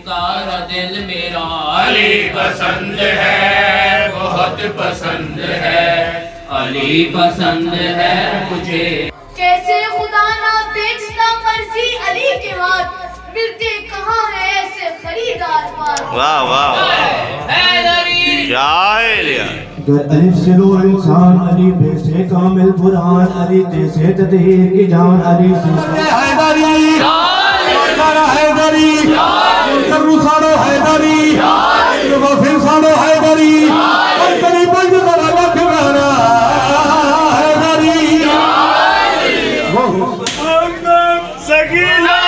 पुकारा दिल मेरा अली पसंद है, बहुत पसंद है, अली पसंद है मुझे। कैसे खुदा ना बेचता मर्जी अली के बाद, मिलते कहाँ है ऐसे खरीदार पार। वाह वाह अलिफ से लो इंसान, अली बे से कामिल बुरहान, अली ते से तदहीर की जान, अली से हैदरी हैदरी करू साड़ो हैदरी फिर साड़ो हैदरी करी बंद करा रख मेरा हैदरी सगीला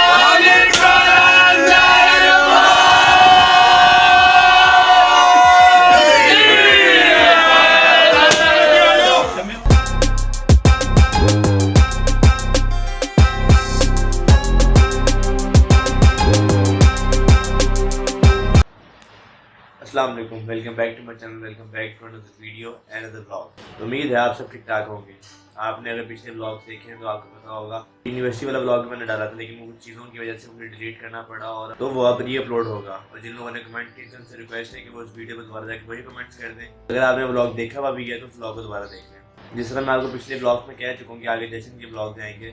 अस्सलाम वालेकुम, welcome back to my channel, welcome back to another video and another vlog. उम्मीद है आप सब ठीक ठाक होंगे। आपने अगर पिछले व्लॉग्स देखे हैं तो आपको पता होगा यूनिवर्सिटी वाला व्लॉग मैंने डाला था, लेकिन कुछ चीज़ों की वजह से मुझे डिलीट करना पड़ा और तो वो अब री अपलोड होगा। और जिन लोगों ने कमेंट किए थे उनसे रिक्वेस्ट है कि वो उस वीडियो पर दोबारा जाकर वही कमेंट्स कर दें। अगर आपने व्लॉग देखा हुआ भी है तो उस व्लॉग को दोबारा देख लें। जिस तरह मैं आपको पिछले व्लॉग में कह चुका हूँ कि आगे जश्न के व्लॉग आएंगे।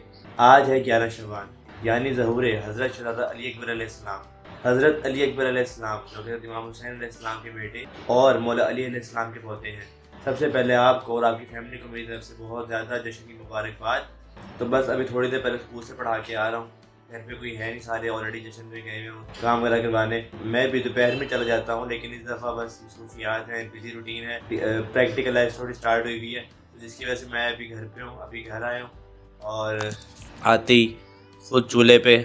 आज है 11 शवाल यानी ज़हूर हज़रत शहज़ादा अली अकबर अलैहिस्सलाम। हज़रत अली अकबर अलैहिस्सलाम जो कि इमाम हुसैन अलैहिस्सलाम के बेटे और मौला अली अलैहिस्सलाम के पोते हैं। सबसे पहले आपको और आपकी फैमिली को मेरी तरफ से बहुत ज़्यादा जश्न की मुबारकबाद। तो बस अभी थोड़ी देर पहले स्कूल से पढ़ा के आ रहा हूँ, घर पे कोई है नहीं, सारे ऑलरेडी जश्न में गए हुए हैं काम वगैरह करवाने। मैं भी दोपहर में चला जाता हूँ, लेकिन इस दफ़ा बस मसरूफियात हैं, बिजी रूटीन है, प्रैक्टिकल लाइफ थोड़ी स्टार्ट हुई है, जिसकी वजह से मैं अभी घर पे हूँ, अभी घर आया हूँ और आते ही खुद चूल्हे पे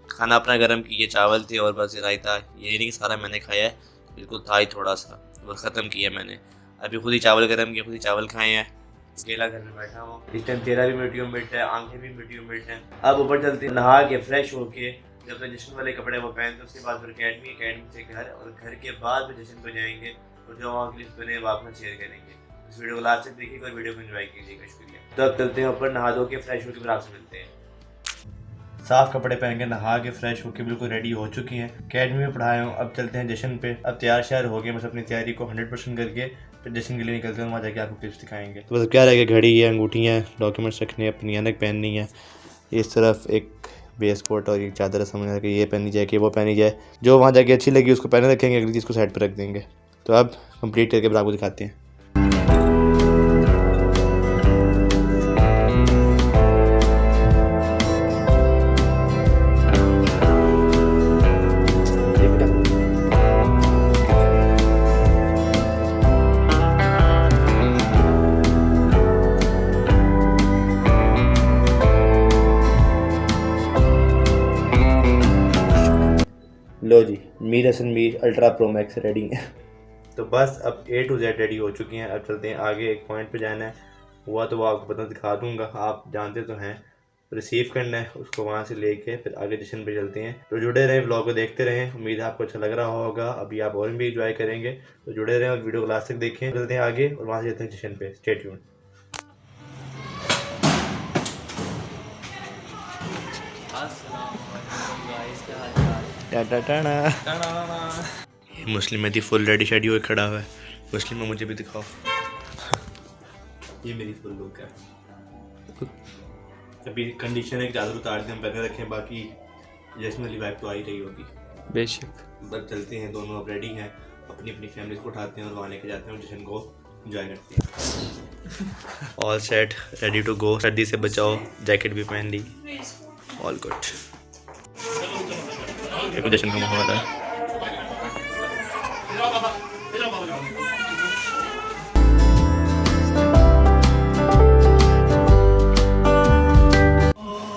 खाना अपना गर्म किए, चावल थे और बस रायता। ये नहीं कि सारा मैंने खाया है, बिल्कुल था ही थोड़ा सा और ख़त्म किया मैंने। अभी खुद ही चावल गर्म किए, खुद ही चावल खाए हैं। अकेला घर में बैठा हूँ इस टाइम, चेहरा भी मिट्टी मिट है, आंखें भी मिट्टी मिट हैं। अब ऊपर चलते हैं, नहा के फ्रेश होके जब तक जश्न वाले कपड़े वो पहनते उसके बाद फिर अकेडमी से घर, और घर के बाद फिर जश्न को जाएंगे और जो वहाँ क्लिप्स बने वो आपको शेयर करेंगे। इस वीडियो को लास्ट तक देखिएगा और वीडियो को एंजॉय कीजिएगा। शुक्रिया। तो अब चलते हैं ऊपर, नहा धो के फ्रेश होकर फिर आपसे मिलते हैं। साफ़ कपड़े पहन के नहा के फ्रेश होके बिल्कुल रेडी हो चुकी हैं, अकेडमी में पढ़ाए हूँ। अब चलते हैं जश्न पे। अब तैयार श्यार हो गए, बस अपनी तैयारी को 100% करके फिर जश्न के लिए निकलते हैं। वहाँ जाके आपको टिप्स दिखाएंगे। तो बस क्या रहेगा, घड़ी है, अंगूठियाँ, डॉक्यूमेंट्स रखने, अपनी ऐनक पहननी है, इस तरफ एक बेस कोट और एक चादर समझ के ये पहनी जाए कि वो पहनी जाए। जो वहाँ जाके अच्छी लगी उसको पहने रखेंगे, अगली चीज़ को साइड पर रख देंगे। तो अब कंप्लीट करके फिर आपको दिखाते हैं। लो जी, Mir Hasan Mir ultra pro max ready है। तो बस अब A to Z रेडी हो चुकी हैं। अब चलते हैं आगे, एक पॉइंट पे जाना है, हुआ तो वो आपको पता दिखा दूंगा, आप जानते तो हैं। रिसीव करना है उसको, वहाँ से लेके फिर आगे जश्न पे चलते हैं। तो जुड़े रहें, व्लॉग को देखते रहें, उम्मीद है आपको अच्छा लग रहा होगा। अभी आप और भी इंजॉय करेंगे, तो जुड़े रहें और वीडियो को लास्ट तक देखें। चलते हैं आगे और वहाँ से चलते हैं जश्न पे। Stay tuned. मुस्लिम में थी फुल रेडी शेडी हुए खड़ा हुआ है। मुस्लिम में मुझे भी दिखाओ। ये मेरी फुल लुक है। अभी कंडीशन है कि चादर उतार के हम पहले रखें, बाकी जश्न वाली वाइब तो आ ही रही होगी बेशक। बस चलते हैं, दोनों अब रेडी हैं, अपनी अपनी फैमिली को उठाते हैं और वहाँ लेके जाते हैं और जश्न को एंजॉय करते हैं। All set, ready to go. सर्दी से बचाओ, जैकेट भी पहन ली, ऑल गुड। जश्न का माहौल है।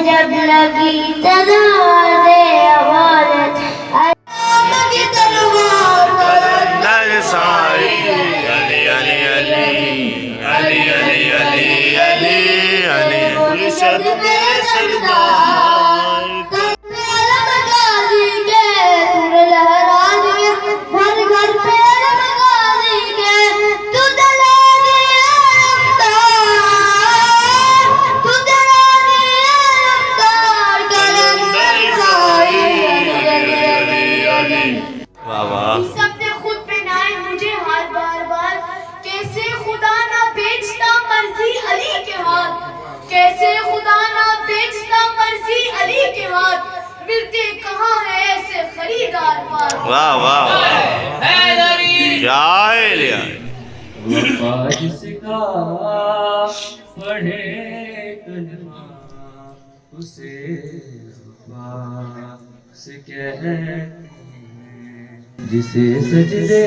जब लगी तलवार दे अमानत की तलवार अरशद में सरदार वाह वाह सबने खुद पहनाए मुझे हाथ बार बार, कैसे खुदा ना बेचता मर्जी अली के हाथ, कैसे खुदा ना बेचता मर्जी अली के हाथ, मिलते कहाँ है ऐसे खरीदार पार। वाह वाह हैदरी जय लिया वफा जिसका पढ़े कलमा उसे वफा से कहते हैं, जिसे सजदे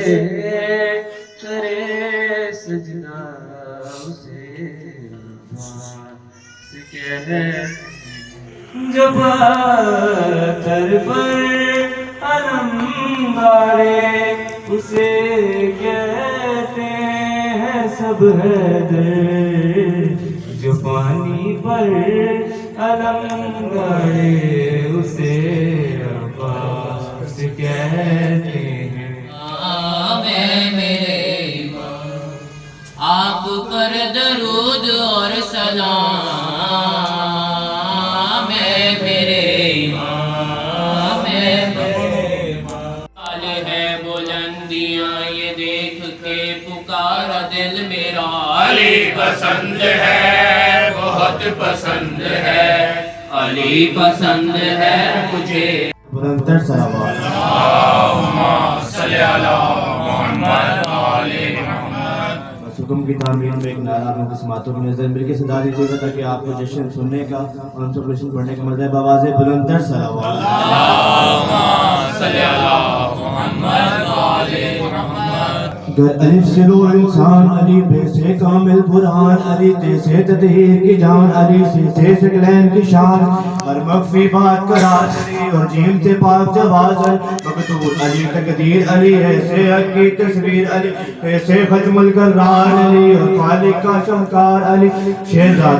करे सजना उसे वफा से कहते हैं। जब तर पर अलम गारे उसे कहते हैं सब हैदर, जो पानी पर अलम गारे उसे अब्बास कहते हैं। मैं मेरे इमाम आप पर दरूद और सलाम, मैं मेरे इमाम, मैं मेरे इमाम है बुलंदियां ये देख के पुकारा दिल मेरा, अली पसंद है बहुत पसंद है, अली पसंद है मुझे। बुलंदर सलावत बस हुक्म की तामीर में एक नारा में किस्मतों की नजर मिलकर सदा दीजिएगा ताकि आपको जश्न सुनने का और हम सब जश्न पढ़ने का मजा है। आवाज़ बुलंदर सलावत गर अलिफ से लो इंसान, अली बे से कामिल बुरहान, अली ते से तदहीर की जान, अली से सकलैन की शान, हर मख्फी बात करार अली और जीम से पाक जवाज़ल, मकतूब अली तकदीर अली है से हक की तस्वीर अली है से खत्मुल करार अली और खालिक का शहकार अली शहजाद